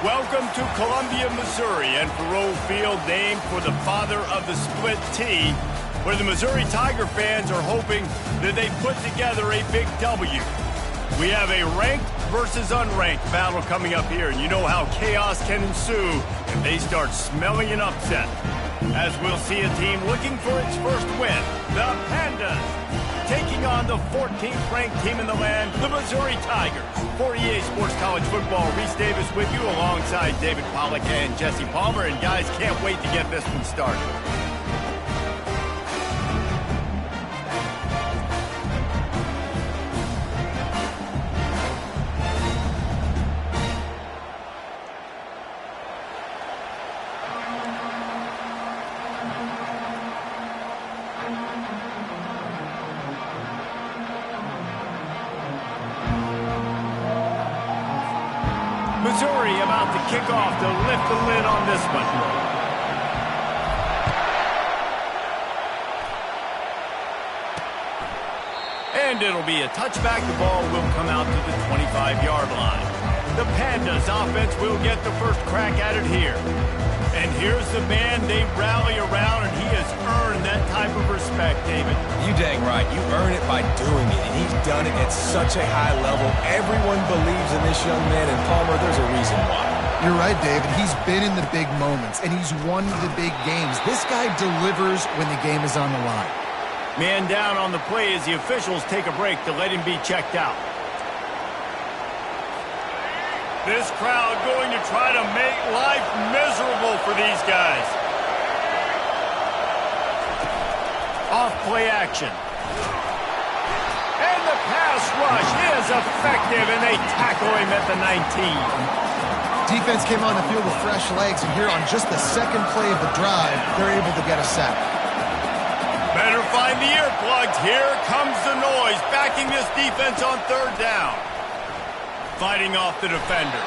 Welcome to Columbia, Missouri, and Faurot Field, named for the father of the split T, where the Missouri Tiger fans are hoping that they put together a big W. We have a ranked versus unranked battle coming up here, and you know how chaos can ensue if they start smelling an upset. As we'll see a team looking for its first win, the Pandas, taking on the 14th ranked team in the land, the Missouri Tigers. For EA Sports College Football, Reese Davis with you alongside David Pollack and Jesse Palmer. And guys, can't wait to get this one started. Missouri about to kick off to lift the lid on this one. And it'll be a touchback. The ball will come out to the 25-yard line. The Pandas offense will get the first crack at it here. And here's the man they rally around, and he has earned that type of respect, David. You dang right. You earn it by doing it, and he's done it at such a high level. Everyone believes in this young man, and Palmer, there's a reason why. You're right, David. He's been in the big moments, and he's won the big games. This guy delivers when the game is on the line. Man down on the play as the officials take a break to let him be checked out. This crowd going to try to make life miserable for these guys. Off play action. And the pass rush is effective, and they tackle him at the 19. Defense came on the field with fresh legs, and here on just the second play of the drive, they're able to get a sack. Better find the earplugs. Here comes the noise, backing this defense on third down. Fighting off the defender.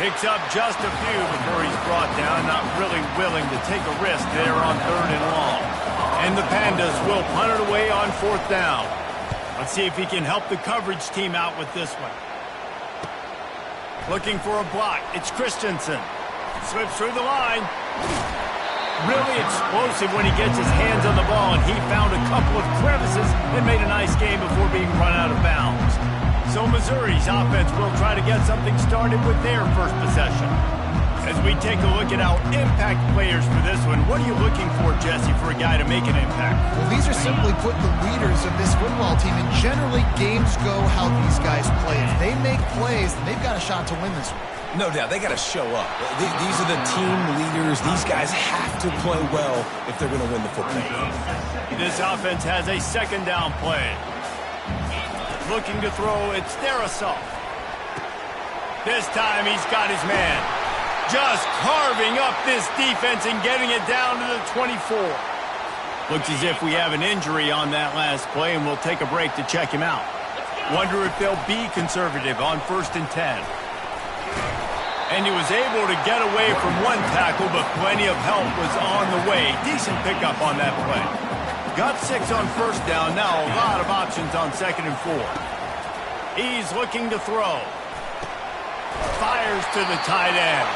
Picks up just a few before he's brought down, not really willing to take a risk there on third and long. And the Pandas will punt it away on fourth down. Let's see if he can help the coverage team out with this one. Looking for a block. It's Christensen. Slips through the line. Really explosive when he gets his hands on the ball, and he found a couple of crevices and made a nice game before being run out of bounds. So Missouri's offense will try to get something started with their first possession. As we take a look at our impact players for this one, what are you looking for, Jesse, for a guy to make an impact? Well, these are simply put the leaders of this football team, and generally games go how these guys play. If they make plays, then they've got a shot to win this one. No doubt, they got to show up. These are the team leaders. These guys have to play well if they're going to win the football game. This offense has a second down play. Looking to throw, it's Darrisaw. This time he's got his man. Just carving up this defense and getting it down to the 24. Looks as if we have an injury on that last play, and we'll take a break to check him out. Wonder if they'll be conservative on 1st and 10. And he was able to get away from one tackle, but plenty of help was on the way. Decent pickup on that play. Got 6 on first down. Now a lot of options on 2nd and 4. He's looking to throw. Fires to the tight end.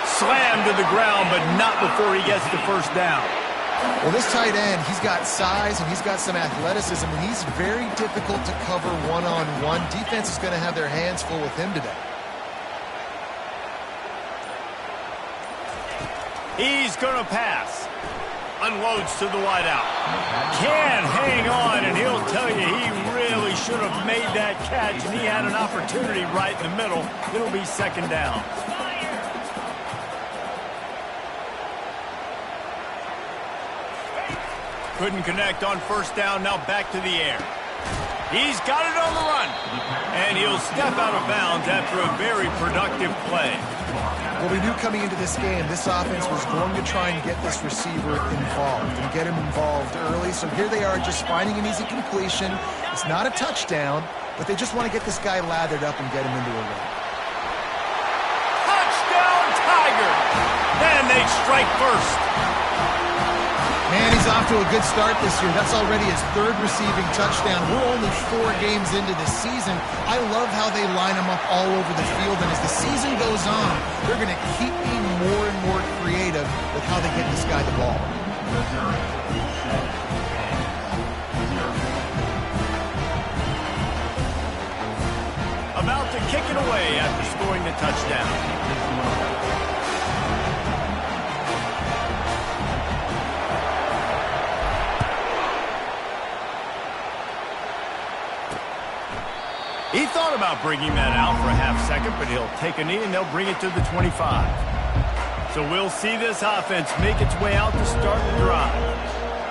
Slammed to the ground, but not before he gets to first down. Well, this tight end, he's got size and he's got some athleticism, and he's very difficult to cover one-on-one. Defense is going to have their hands full with him today. He's going to pass. Unloads to the wideout. Can hang on, and he'll tell you he really should have made that catch, and he had an opportunity right in the middle. It'll be 2nd down. Couldn't connect on first down. Now back to the air. He's got it on the run, and he'll step out of bounds after a very productive play. Well, we knew coming into this game, this offense was going to try and get this receiver involved and get him involved early. So here they are just finding an easy completion. It's not a touchdown, but they just want to get this guy lathered up and get him into a run. Touchdown, Tiger! And they strike first. Man, he's off to a good start this year. That's already his third receiving touchdown. We're only 4 games into this season. I love how they line him up all over the field, and as the season goes on, they're going to keep being more and more creative with how they get this guy the ball. About to kick it away after scoring the touchdown. He thought about bringing that out for a half second, but he'll take a knee and they'll bring it to the 25. So we'll see this offense make its way out to start the drive.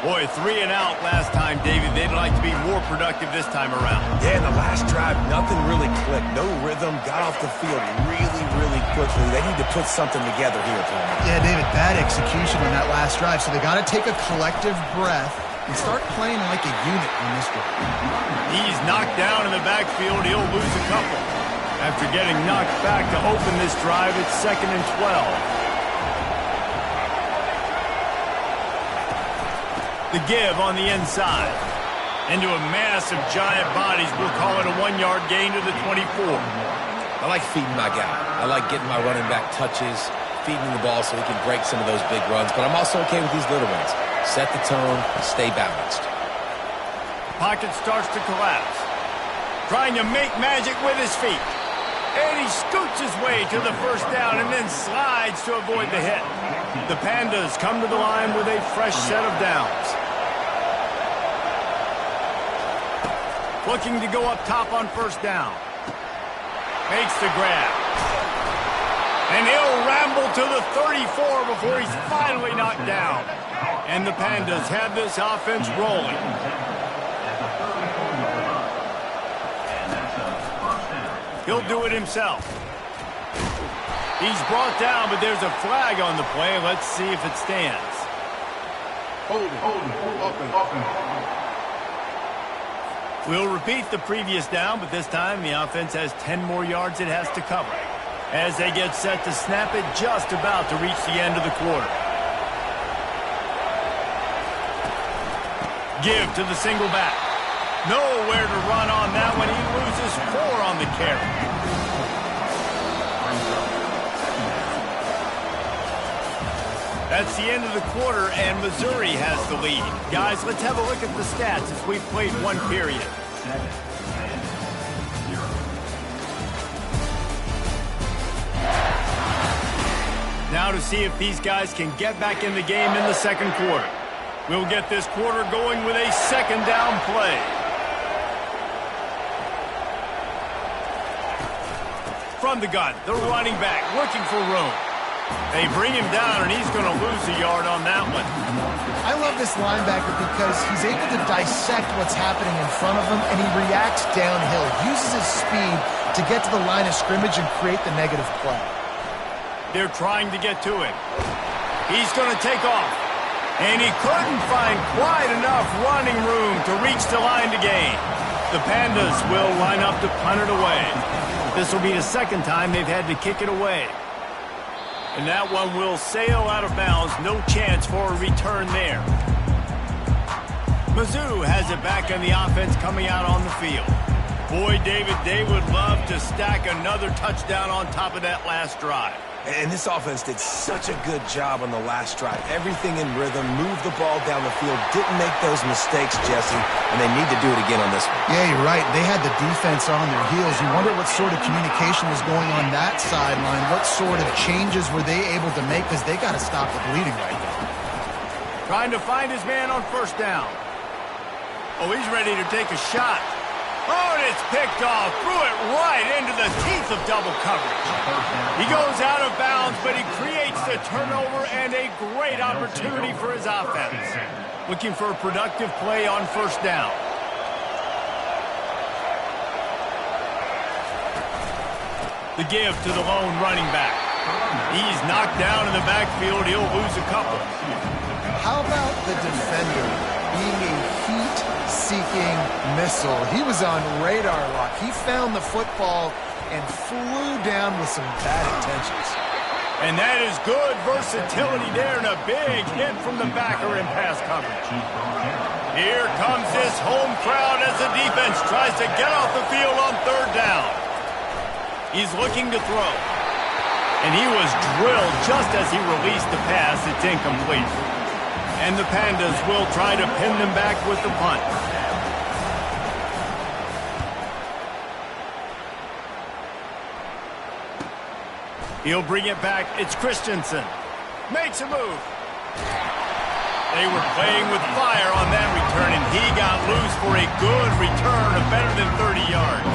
Boy, 3 and out last time, David. They'd like to be more productive this time around. Yeah, in the last drive, nothing really clicked. No rhythm, got off the field really, really quickly. They need to put something together here, Palmer. Yeah, David, bad execution on that last drive, so they got to take a collective breath and start playing like a unit on this one. He's knocked down in the backfield. He'll lose a couple. After getting knocked back to open this drive, it's 2nd and 12. The give on the inside. Into a mass of giant bodies. We'll call it a 1-yard gain to the 24. I like feeding my guy. I like getting my running back touches, feeding the ball so he can break some of those big runs, but I'm also okay with these little ones. Set the tone, stay balanced. Pocket starts to collapse. Trying to make magic with his feet. And he scoots his way to the first down and then slides to avoid the hit. The Pandas come to the line with a fresh set of downs. Looking to go up top on first down. Makes the grab. And he'll ramble to the 34 before he's finally knocked down. And the Pandas have this offense rolling. He'll do it himself. He's brought down, but there's a flag on the play. Let's see if it stands. Hold it, open. We'll repeat the previous down, but this time the offense has 10 more yards it has to cover. As they get set to snap it, just about to reach the end of the quarter. Give to the single back. Nowhere to run on that one. He loses 4 on the carry. That's the end of the quarter, and Missouri has the lead. Guys, let's have a look at the stats as we've played 1 period. Now to see if these guys can get back in the game in the second quarter. We'll get this quarter going with a 2nd down play. From the gun, the running back looking for room. They bring him down, and he's going to lose a yard on that one. I love this linebacker because he's able to dissect what's happening in front of him, and he reacts downhill, uses his speed to get to the line of scrimmage and create the negative play. They're trying to get to him. He's going to take off, and he couldn't find quite enough running room to reach the line to gain. The Pandas will line up to punt it away. This will be the 2nd time they've had to kick it away. And that one will sail out of bounds. No chance for a return there. Mizzou has it back on the offense coming out on the field. Boy, David, they would love to stack another touchdown on top of that last drive. And this offense did such a good job on the last drive. Everything in rhythm, moved the ball down the field, didn't make those mistakes, Jesse, and they need to do it again on this one. Yeah, you're right. They had the defense on their heels. You wonder what sort of communication was going on that sideline. What sort of changes were they able to make, because they got to stop the bleeding right now. Trying to find his man on first down. Oh, he's ready to take a shot. Oh, and it's picked off. Threw it right into the teeth of double coverage. He goes out of bounds, but he creates the turnover and a great opportunity for his offense. Looking for a productive play on first down. The give to the lone running back. He's knocked down in the backfield. He'll lose a couple. How about the defender being a heat-seeking missile? He was on radar lock. He found the football and flew down with some bad intentions. And that is good versatility there and a big hit from the backer in pass coverage. Here comes this home crowd as the defense tries to get off the field on third down. He's looking to throw. And he was drilled just as he released the pass. It's incomplete. And the Pandas will try to pin them back with the punt. He'll bring it back. It's Christensen. Makes a move. They were playing with fire on that return, and he got loose for a good return of better than 30 yards.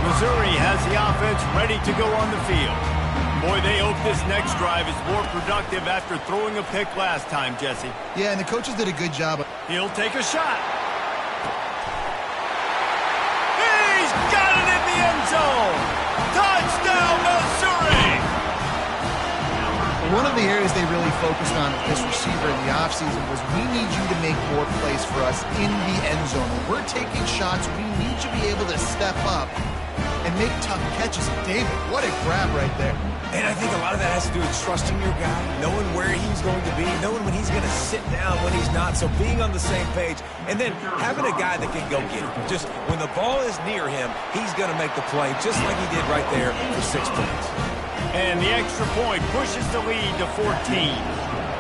Missouri has the offense ready to go on the field. Boy, they hope this next drive is more productive after throwing a pick last time, Jesse. Yeah, and the coaches did a good job. He'll take a shot. He's got it in the end zone. Touchdown, Missouri! One of the areas they really focused on with this receiver in the offseason was we need you to make more plays for us in the end zone. When we're taking shots, we need you to be able to step up and make tough catches. David, what a grab right there. And I think a lot of that has to do with trusting your guy, knowing where he's going to be, knowing when he's going to sit down, when he's not. So being on the same page, and then having a guy that can go get it. Just when the ball is near him, he's going to make the play just like he did right there for 6 points. And the extra point pushes the lead to 14.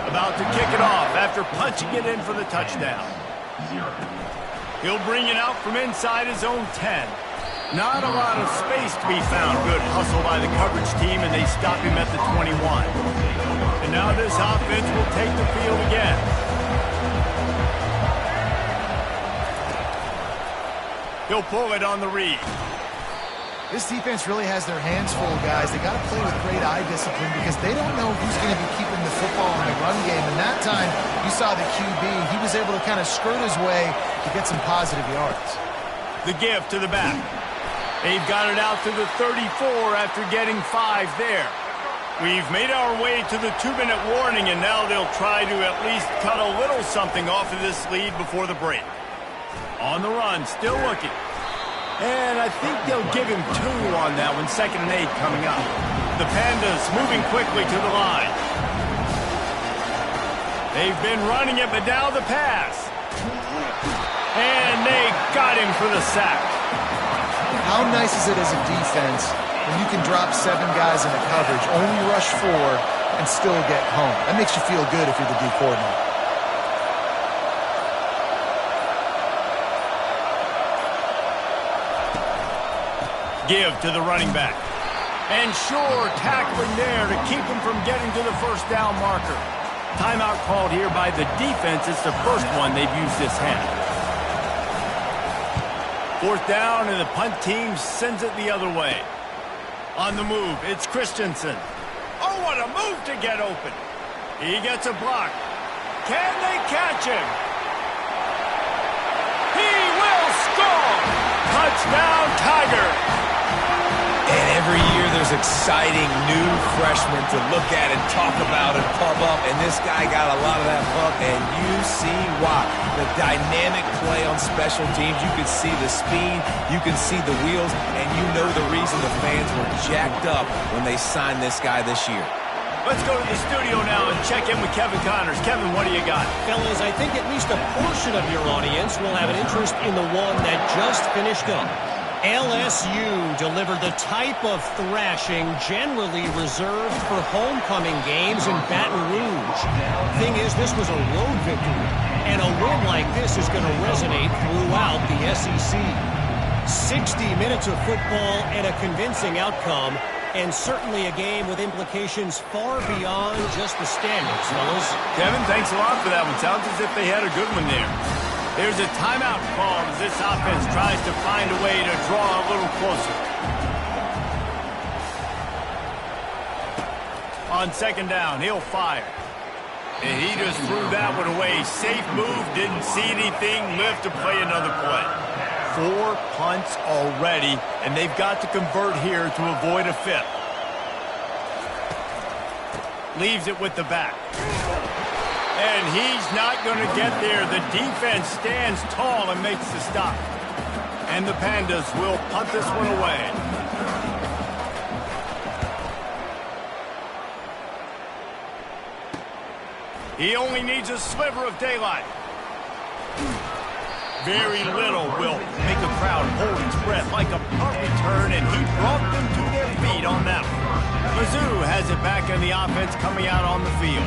About to kick it off after punching it in for the touchdown. He'll bring it out from inside his own 10. Not a lot of space to be found. Good hustle by the coverage team, and they stop him at the 21. And now this offense will take the field again. He'll pull it on the read. This defense really has their hands full, guys. They got to play with great eye discipline because they don't know who's going to be keeping the football in the run game. And that time, you saw the QB. He was able to kind of skirt his way to get some positive yards. The give to the back. They've got it out to the 34 after getting 5 there. We've made our way to the 2-minute warning, and now they'll try to at least cut a little something off of this lead before the break. On the run, still looking. And I think they'll give him 2 on that one, 2nd and 8 coming up. The Pandas moving quickly to the line. They've been running it, but now the pass. And they got him for the sack. How nice is it as a defense when you can drop 7 guys into coverage, only rush 4, and still get home? That makes you feel good if you're the D coordinator. Give to the running back. And sure, tackling there to keep him from getting to the first down marker. Timeout called here by the defense. It's the first one they've used this half. 4th down, and the punt team sends it the other way. On the move, it's Christensen. Oh, what a move to get open. He gets a block. Can they catch him? He will score! Touchdown, Tiger! And every year there's exciting new freshmen to look at and talk about and pump up. And this guy got a lot of that pump, and you see why. The dynamic play on special teams. You can see the speed. You can see the wheels. And you know the reason the fans were jacked up when they signed this guy this year. Let's go to the studio now and check in with Kevin Connors. Kevin, what do you got? Fellas, I think at least a portion of your audience will have an interest in the one that just finished up. LSU delivered the type of thrashing generally reserved for homecoming games in Baton Rouge. Thing is, this was a road victory, and a win like this is going to resonate throughout the SEC. 60 minutes of football and a convincing outcome, and certainly a game with implications far beyond just the standings, fellas. Kevin, thanks a lot for that one. Sounds as if they had a good one there. There's a timeout called as this offense tries to find a way to draw a little closer. On 2nd down, he'll fire. And he just threw that one away. Safe move, didn't see anything, lived to play another play. 4 punts already, and they've got to convert here to avoid a 5th. Leaves it with the back. And he's not going to get there. The defense stands tall and makes the stop. And the Pandas will punt this one away. He only needs a sliver of daylight. Very little will make a crowd hold its breath like a punt return, and he brought them to their feet on that one. Mizzou has it back in the offense coming out on the field.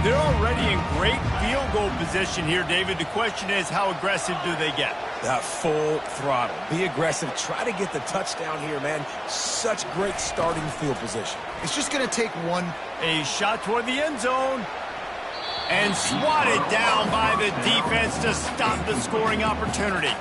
They're already in great field goal position here, David. The question is, how aggressive do they get? That full throttle. Be aggressive. Try to get the touchdown here, man. Such great starting field position. It's just going to take one. A shot toward the end zone. And swatted down by the defense to stop the scoring opportunity.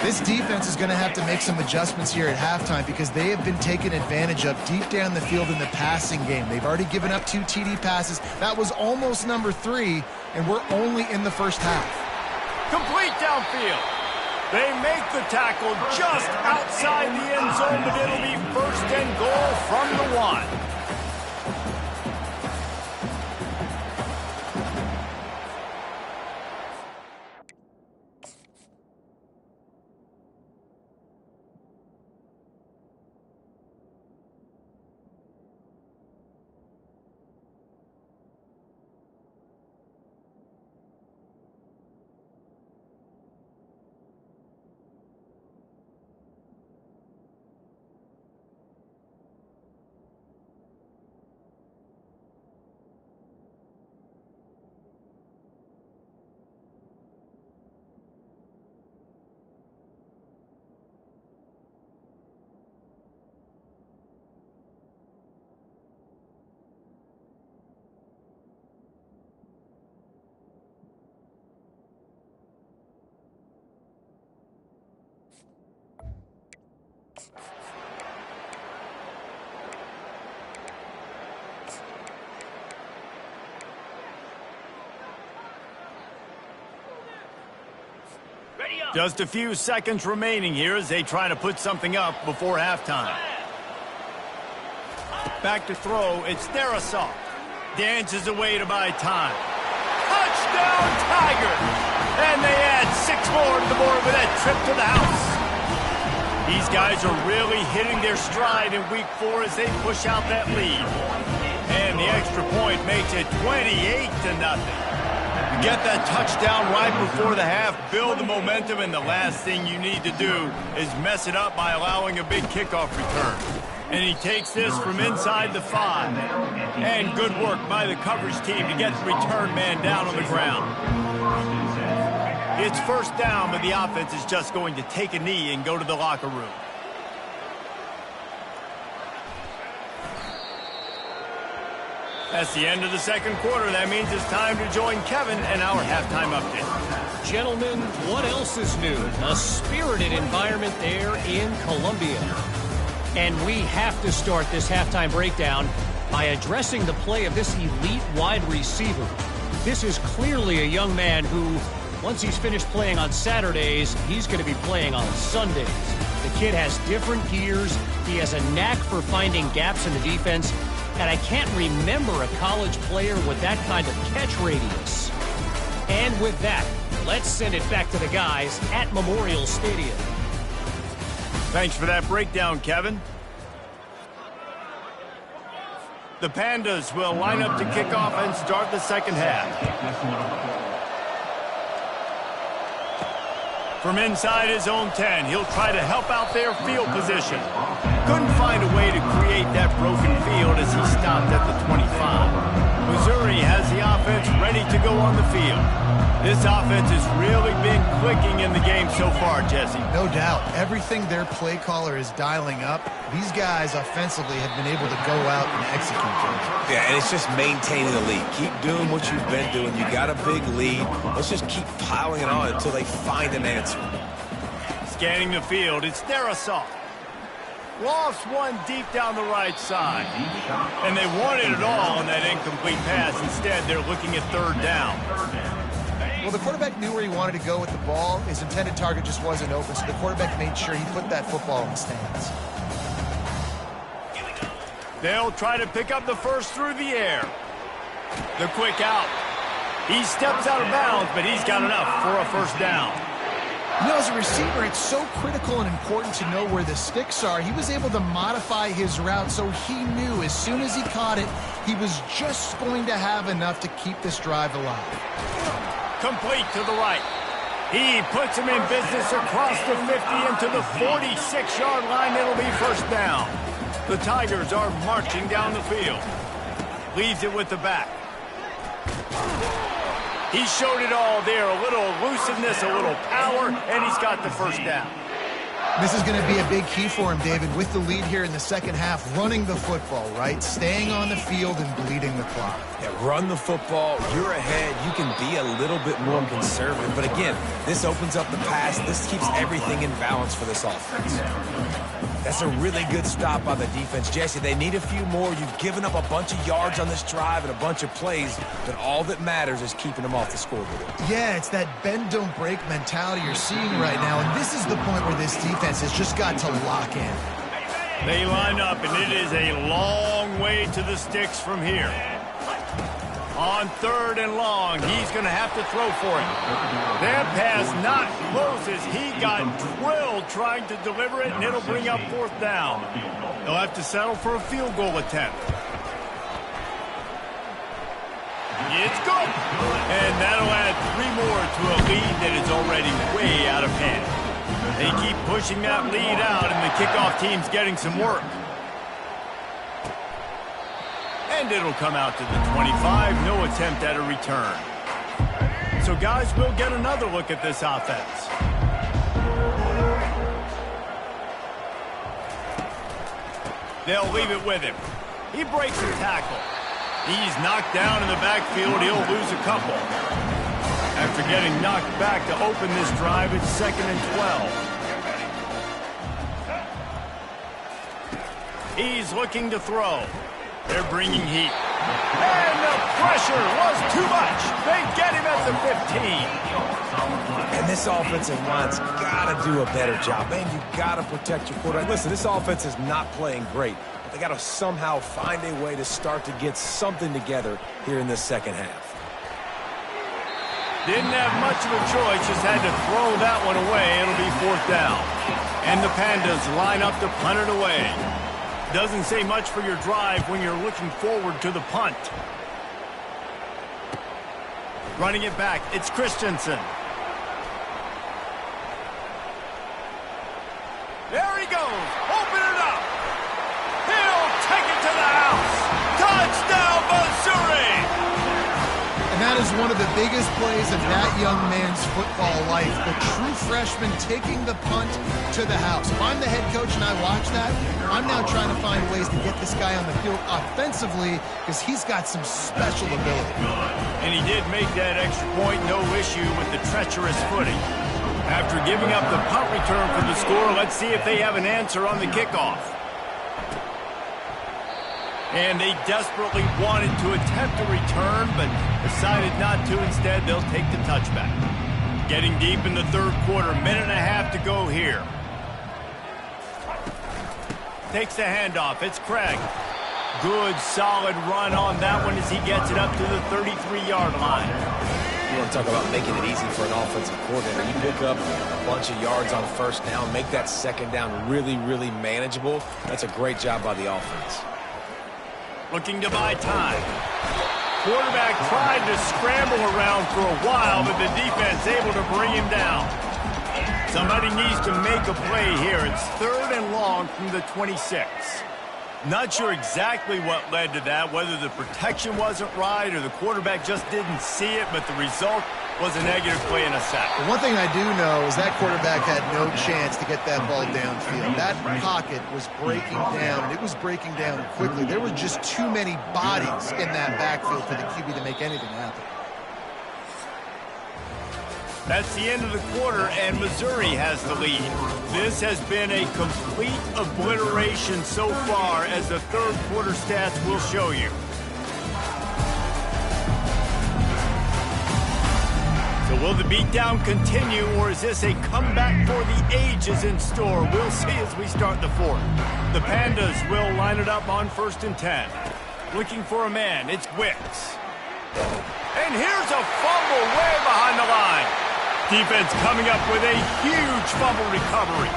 This defense is going to have to make some adjustments here at halftime because they have been taken advantage of deep down the field in the passing game. They've already given up 2 TD passes. That was almost number 3, and we're only in the first half. Complete downfield. They make the tackle just outside the end zone, but it'll be first and goal from the 1. Just a few seconds remaining here as they try to put something up before halftime. Back to throw, it's Darisaw. Dances away to buy time. Touchdown, Tigers! And they add 6 more to the board with that trip to the house. These guys are really hitting their stride in week 4 as they push out that lead. And the extra point makes it 28-0. Get that touchdown right before the half, build the momentum, and the last thing you need to do is mess it up by allowing a big kickoff return. And he takes this from inside the 5. And good work by the coverage team to get the return man down on the ground. It's first down, but the offense is just going to take a knee and go to the locker room. That's the end of the second quarter. That means it's time to join Kevin and our halftime update. Gentlemen, what else is new? A spirited environment there in Columbia. And we have to start this halftime breakdown by addressing the play of this elite wide receiver. This is clearly a young man who, once he's finished playing on Saturdays, he's going to be playing on Sundays. The kid has different gears. He has a knack for finding gaps in the defense. And I can't remember a college player with that kind of catch radius. And with that, let's send it back to the guys at Memorial Stadium. Thanks for that breakdown, Kevin. The Pandas will line up to kick off and start the second half. From inside his own 10, he'll try to help out their field position. Couldn't find a way to create that broken field as he stopped at the 25. Missouri has the offense ready to go on the field. This offense has really been clicking in the game so far, Jesse. No doubt. Everything their play caller is dialing up, these guys offensively have been able to go out and execute things. Yeah, and it's just maintaining the lead. Keep doing what you've been doing. You got a big lead. Let's just keep piling it on until they find an answer. Scanning the field, it's Darisaw. Lost one deep down the right side. And they wanted it all on that incomplete pass. Instead, they're looking at third down. Well, the quarterback knew where he wanted to go with the ball. His intended target just wasn't open, so the quarterback made sure he put that football in the stands. They'll try to pick up the first through the air. The quick out. He steps out of bounds, but he's got enough for a first down. You know, as a receiver, it's so critical and important to know where the sticks are. He was able to modify his route so he knew as soon as he caught it, he was just going to have enough to keep this drive alive. Complete to the right. He puts him in business across the 50 into the 46-yard line. It'll be first down. The Tigers are marching down the field. Leaves it with the back. He showed it all there. A little elusiveness, a little power, and he's got the first down. This is going to be a big key for him, David, with the lead here in the second half, running the football, right? Staying on the field and bleeding the clock. Yeah, run the football. You're ahead. You can be a little bit more conservative. But again, this opens up the pass. This keeps everything in balance for this offense. That's a really good stop by the defense. Jesse, they need a few more. You've given up a bunch of yards on this drive and a bunch of plays, but all that matters is keeping them off the scoreboard. Yeah, it's that bend, don't break mentality you're seeing right now, and this is the point where this defense has just got to lock in. They line up, and it is a long way to the sticks from here. On 3rd and long, he's going to have to throw for it. That pass not close as he got drilled trying to deliver it, and it'll bring up 4th down. They'll have to settle for a field goal attempt. It's good. And that'll add 3 more to a lead that is already way out of hand. They keep pushing that lead out, and the kickoff team's getting some work. And it'll come out to the 25. No attempt at a return. So, guys, we'll get another look at this offense. They'll leave it with him. He breaks a tackle. He's knocked down in the backfield. He'll lose a couple. After getting knocked back to open this drive, it's 2nd and 12. He's looking to throw. They're bringing heat. And the pressure was too much. They get him at the 15. And this offensive line's got to do a better job. Man, you got to protect your quarterback. Listen, this offense is not playing great. But they got to somehow find a way to start to get something together here in this second half. Didn't have much of a choice. Just had to throw that one away. It'll be 4th down. And the Pandas line up to punt it away. Doesn't say much for your drive when you're looking forward to the punt. Running it back, it's Christensen. There he goes. Open it up. He'll take it to the house. Touchdown, Missouri! And that is one of the biggest plays of that young man's football life. The true freshman taking the punt to the house. If I'm the head coach and I watch that, I'm now trying to find ways to get this guy on the field offensively because he's got some special ability. And he did make that extra point, no issue with the treacherous footing. After giving up the punt return for the score, let's see if they have an answer on the kickoff. And they desperately wanted to attempt a return, but decided not to. Instead, they'll take the touchback. Getting deep in the 3rd quarter, minute and a half to go here. Takes the handoff. It's Craig. Good, solid run on that one as he gets it up to the 33-yard line. You want to talk about making it easy for an offensive coordinator. You pick up a bunch of yards on 1st down, make that 2nd down really, really manageable. That's a great job by the offense. Looking to buy time. Quarterback tried to scramble around for a while, but the defense able to bring him down. Somebody needs to make a play here. It's 3rd and long from the 26. Not sure exactly what led to that, whether the protection wasn't right or the quarterback just didn't see it, but the result was a negative play and a sack. The one thing I do know is that quarterback had no chance to get that ball downfield. That pocket was breaking down, and it was breaking down quickly. There were just too many bodies in that backfield for the QB to make anything happen. That's the end of the quarter, and Missouri has the lead. This has been a complete obliteration so far, as the 3rd quarter stats will show you. So will the beatdown continue, or is this a comeback for the ages in store? We'll see as we start the 4th. The Pandas will line it up on 1st and 10. Looking for a man, it's Wicks. And here's a fumble way behind the line. Defense coming up with a huge fumble recovery.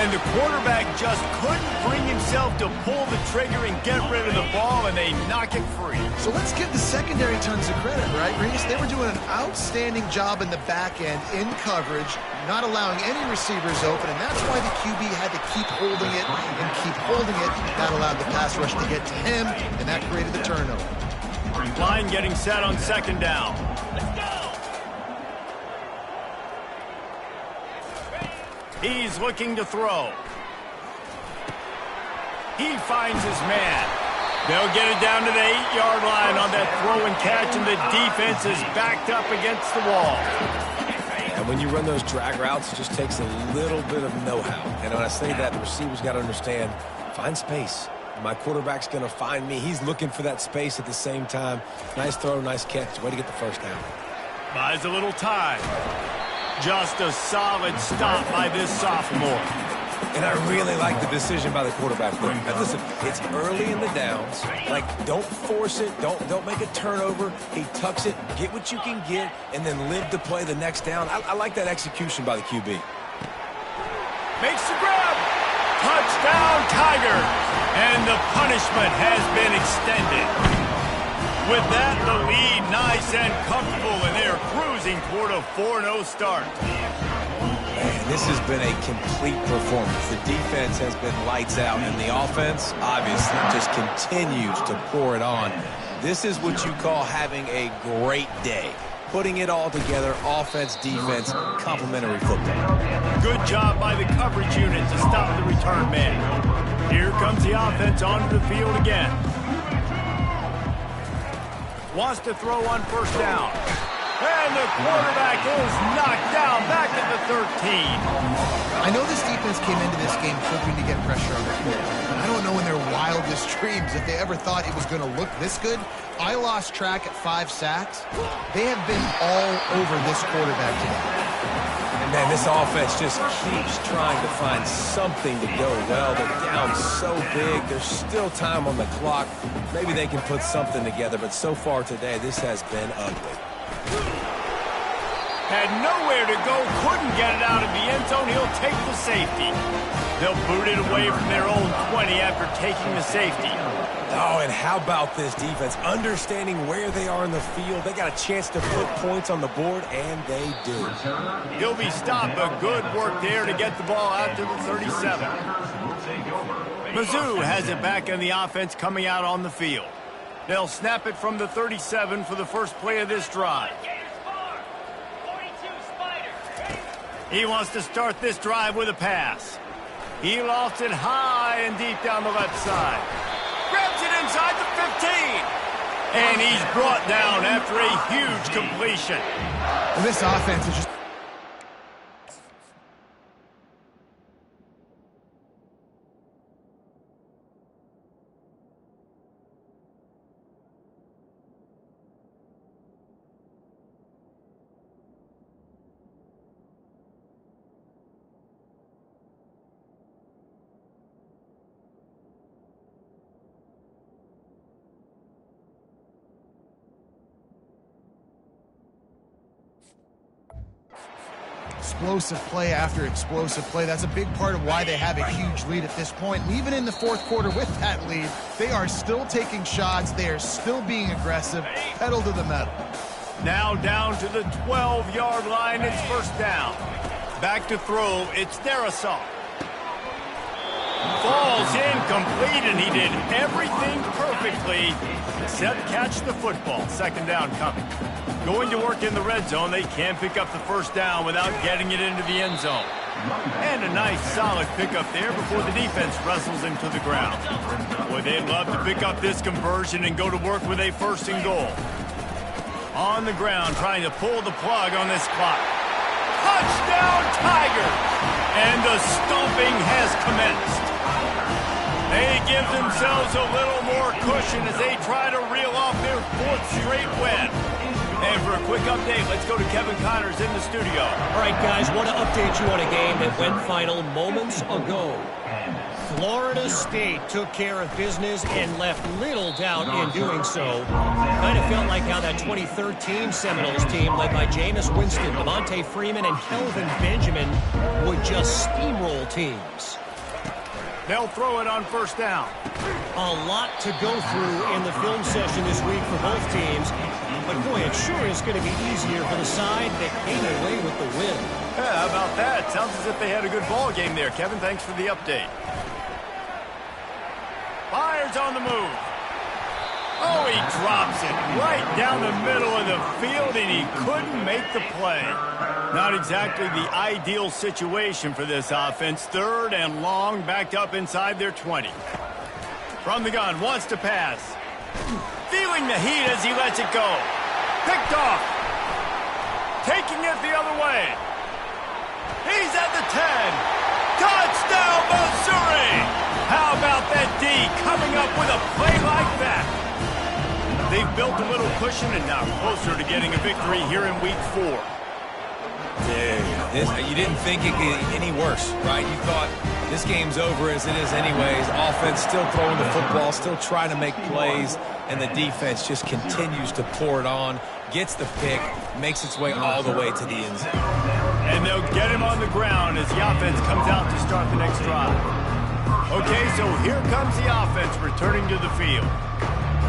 And the quarterback just couldn't bring himself to pull the trigger and get rid of the ball, and they knock it free. So let's give the secondary tons of credit, right, Reese? They were doing an outstanding job in the back end, in coverage, not allowing any receivers open, and that's why the QB had to keep holding it and keep holding it. That allowed the pass rush to get to him, and that created the turnover. Line getting set on second down. Let's go! He's looking to throw. He finds his man. They'll get it down to the 8-yard line on that throw and catch, and the defense is backed up against the wall. And when you run those drag routes, it just takes a little bit of know-how. And when I say that, the receiver's got to understand, find space. My quarterback's going to find me. He's looking for that space at the same time. Nice throw, nice catch. Way to get the first down. Buys a little time. Just a solid stop by this sophomore. And I really like the decision by the quarterback. Now listen, it's early in the downs. Like, don't force it. Don't make a turnover. He tucks it, get what you can get, and then live to play the next down. I like that execution by the QB. Makes the grab. Touchdown, Tiger. And the punishment has been extended. With that, the lead nice and comfortable, and they're cruising toward a 4-0 start. Man, this has been a complete performance. The defense has been lights out, and the offense, obviously, just continues to pour it on. This is what you call having a great day. Putting it all together, offense, defense, complementary football. Good job by the coverage unit to stop the return man. Here comes the offense onto the field again. Wants to throw on first down. And the quarterback is knocked down back at the 13. I know this defense came into this game hoping to get pressure on the quarterback, but I don't know in their wildest dreams if they ever thought it was going to look this good. I lost track at 5 sacks. They have been all over this quarterback today. And man, this offense just keeps trying to find something to go well. They're down so big. There's still time on the clock. Maybe they can put something together, but so far today, this has been ugly. Had nowhere to go, couldn't get it out of the end zone. He'll take the safety. They'll boot it away from their own 20 after taking the safety. Oh, and how about this defense? Understanding where they are in the field. They got a chance to put points on the board, and they do. He'll be stopped, but good work there to get the ball out to the 37. Mizzou has it back in the offense coming out on the field. They'll snap it from the 37 for the first play of this drive. He wants to start this drive with a pass. He lost it high and deep down the left side. Grabs it inside the 15. And he's brought down after a huge completion. Well, this offense is just... explosive play after explosive play. That's a big part of why they have a huge lead at this point. And even in the fourth quarter with that lead, they are still taking shots. They are still being aggressive. Pedal to the metal. Now down to the 12-yard line. It's first down. Back to throw. It's Darrisaw. Falls incomplete, and he did everything perfectly except catch the football. Second down coming. Going to work in the red zone. They can't pick up the first down without getting it into the end zone. And a nice solid pickup there before the defense wrestles him to the ground. Boy, they'd love to pick up this conversion and go to work with a first and goal. On the ground, trying to pull the plug on this clock. Touchdown, Tigers! And the stomping has commenced. They give themselves a little more cushion as they try to reel off their 4th straight win. And for a quick update, let's go to Kevin Connors in the studio. All right, guys, want to update you on a game that went final moments ago. Florida State took care of business and left little doubt in doing so. Kind of felt like how that 2013 Seminoles team led by Jameis Winston, Devontae Freeman, and Kelvin Benjamin would just steamroll teams. They'll throw it on first down. A lot to go through in the film session this week for both teams. But boy, it sure is going to be easier for the side that came away with the win. Yeah, how about that? Sounds as if they had a good ball game there. Kevin, thanks for the update. Byers on the move. Oh, he drops it right down the middle of the field, and he couldn't make the play. Not exactly the ideal situation for this offense. 3rd and long, backed up inside their 20. From the gun, wants to pass. Feeling the heat as he lets it go. Picked off. Taking it the other way. He's at the 10. Touchdown, Missouri! How about that D coming up with a play like that? They've built a little cushion and now closer to getting a victory here in week 4. You didn't think it could get any worse, right? You thought this game's over as it is anyways. Offense still throwing the football, still trying to make plays, and the defense just continues to pour it on, gets the pick, makes its way all the way to the end zone. And they'll get him on the ground as the offense comes out to start the next drive. Okay, so here comes the offense returning to the field.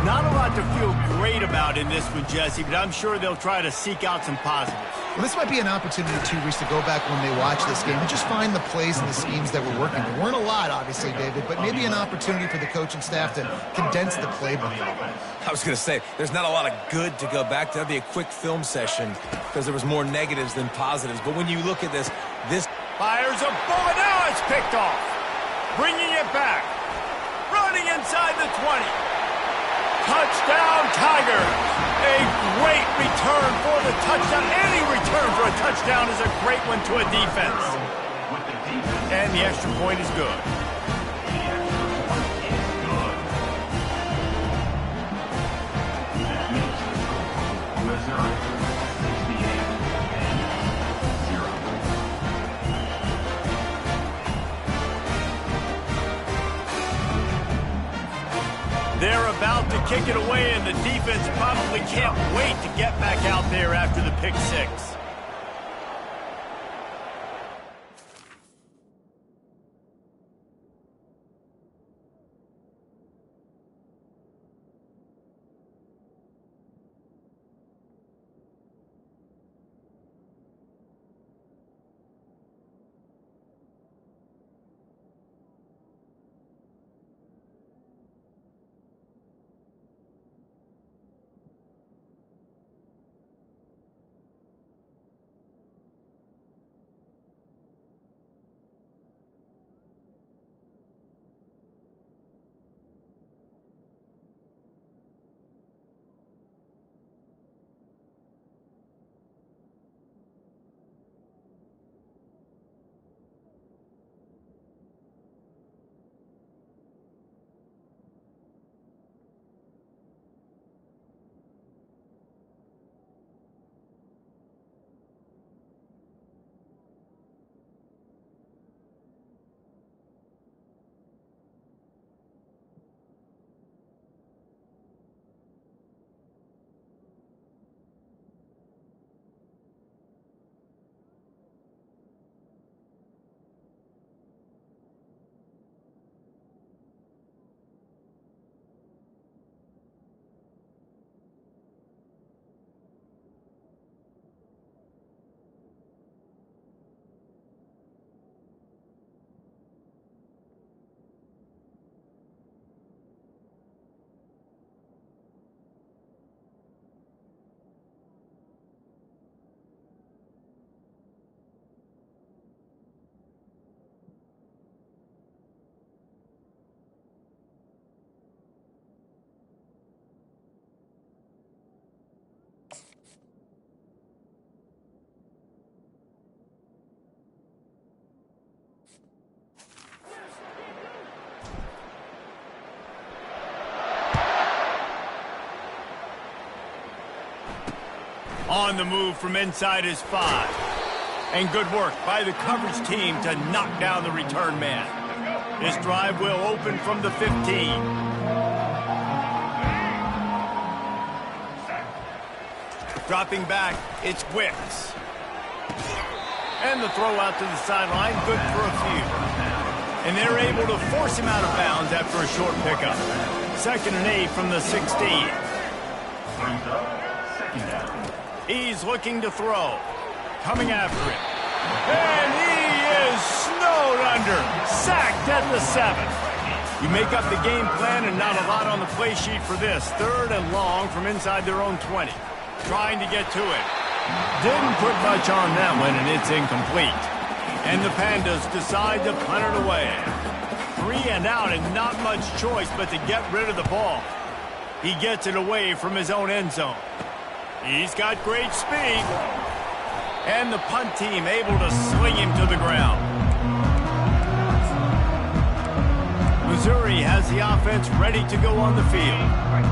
Not a lot to feel great about in this one, Jesse, but I'm sure they'll try to seek out some positives. Well, this might be an opportunity, too, Reese, to go back when they watch this game and just find the plays and the schemes that were working. There weren't a lot, obviously, David, but maybe an opportunity for the coaching staff to condense the playbook a little bit. I was going to say, there's not a lot of good to go back to. That'd be a quick film session because there was more negatives than positives. But when you look at this fires a bullet. Now it's picked off. Bringing it back. Running inside the 20. Touchdown, Tigers. A great return for the touchdown. Any return for a touchdown is a great one to a defense. And the extra point is good. They're about to kick it away, and the defense probably can't wait to get back out there after the pick six. On the move from inside his 5. And good work by the coverage team to knock down the return man. This drive will open from the 15. Dropping back, it's Wicks. And the throw out to the sideline, good for a few. And they're able to force him out of bounds after a short pickup. 2nd and 8 from the 16. He's looking to throw. Coming after it. And he is snowed under. Sacked at the 7. You make up the game plan and not a lot on the play sheet for this. 3rd and long from inside their own 20. Trying to get to it. Didn't put much on that one, and it's incomplete. And the Pandas decide to punt it away. 3 and out and not much choice but to get rid of the ball. He gets it away from his own end zone. He's got great speed. And the punt team able to sling him to the ground. Missouri has the offense ready to go on the field.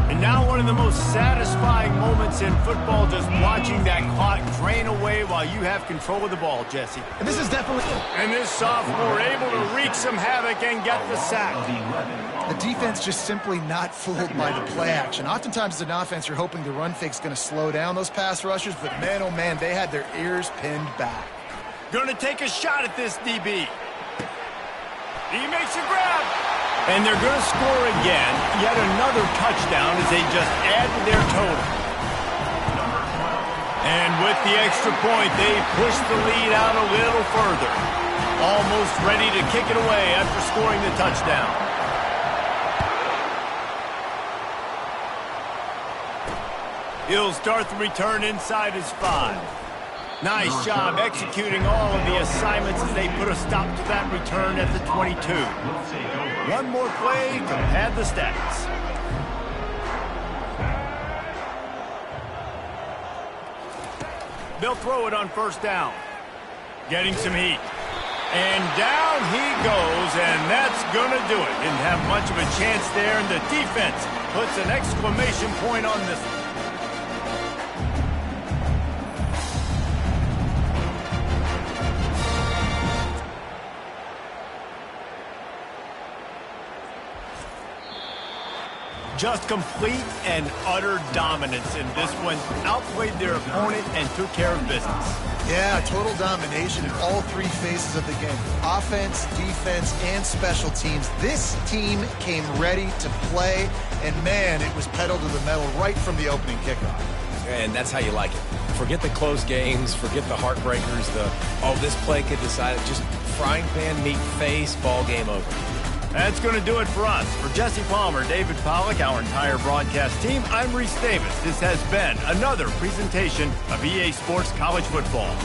And now one of the most satisfying moments in football, just watching that clock drain away while you have control of the ball, Jesse. And this is definitely... And this sophomore able to wreak some havoc and get the sack. The defense just simply not fooled by the play action. Oftentimes as an offense, you're hoping the run fake's going to slow down those pass rushers, but man, oh man, they had their ears pinned back. Going to take a shot at this DB. He makes a grab. And they're going to score again. Yet another touchdown as they just add to their total. And with the extra point, they push the lead out a little further. Almost ready to kick it away after scoring the touchdown. He'll start the return inside his 5. Nice job executing all of the assignments as they put a stop to that return at the 22. One more play to pad the stats. They'll throw it on 1st down. Getting some heat. And down he goes, and that's going to do it. Didn't have much of a chance there, and the defense puts an exclamation point on this one. Just complete and utter dominance in this one. Outplayed their opponent and took care of business. Yeah, total domination in all 3 phases of the game. Offense, defense, and special teams. This team came ready to play, and man, it was pedal to the metal right from the opening kickoff. And that's how you like it. Forget the close games, forget the heartbreakers, this play could decide it. Just frying pan, meet face, ball game over. That's going to do it for us. For Jesse Palmer, David Pollack, our entire broadcast team, I'm Reese Davis. This has been another presentation of EA Sports College Football.